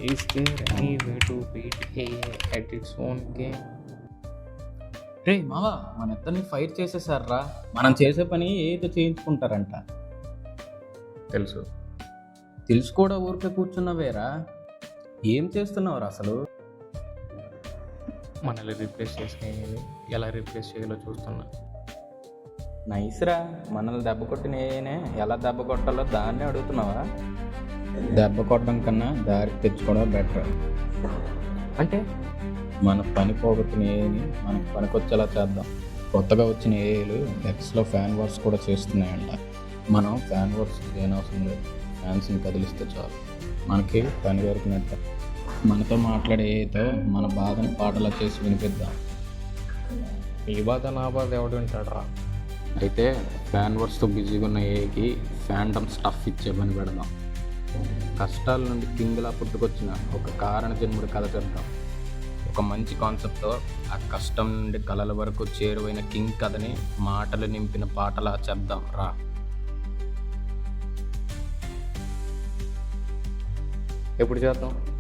Is there any way to beat AI at its own game? రే మావా, మన ఇద్దరిని fire చేసేసారా. మనం చేసే పని ఏదో చేయించుకుంటారంట. తెలుసు. తెలుసు కూడా ఊరికే కూర్చున్నావేరా. ఏం చేస్తున్నావురా అసలు? మనల్ని రీప్లేస్ చేసిన AI ఎలా రీప్లేస్ చేయాలో చూస్తున్నా. నైస్రా, మనల్ని దెబ్బ కొట్టిన ఏనే ఎలా దెబ్బ కొట్టాలో దాన్నే అడుగుతున్నావా? దెబ్బ కొట్టడం కన్నా దారికి తెచ్చుకోవడం బెటర్. అంటే మన పని పోగొట్టిన ఏని మనకు పనికొచ్చేలా చేద్దాం. కొత్తగా వచ్చిన ఏఐలు ఎక్స్లో ఫ్యాన్ వార్స్ కూడా చేస్తున్నాయంట. మనం ఫ్యాన్ వార్స్ చేయనవసరం లేదు, ఫ్యాన్స్ని కదిలిస్తే చాలు, మనకి పని దొరికినట్టు. మనతో మాట్లాడే ఏఐతో మన బాధను పాటలా చేసి వినిపిద్దాం. ఈ బాధ నా బాధ ఎవడు వింటాడరా? అయితే ఫ్యాన్ వర్స్తో బిజీగా ఉన్న ఏఐకి ఫ్యాండమ్ స్టఫ్ ఇచ్చే పని పెడదాం. కష్టాల నుండి కింగ్లా పుట్టుకొచ్చిన ఒక కారణ జన్ముడి కథ చెప్తాం. ఒక మంచి కాన్సెప్ట్తో ఆ కష్టం నుండి కళల వరకు చేరువైన కింగ్ కథని మాటలు నింపిన పాటలా చెప్దాం రా. ఎప్పుడు చేద్దాం?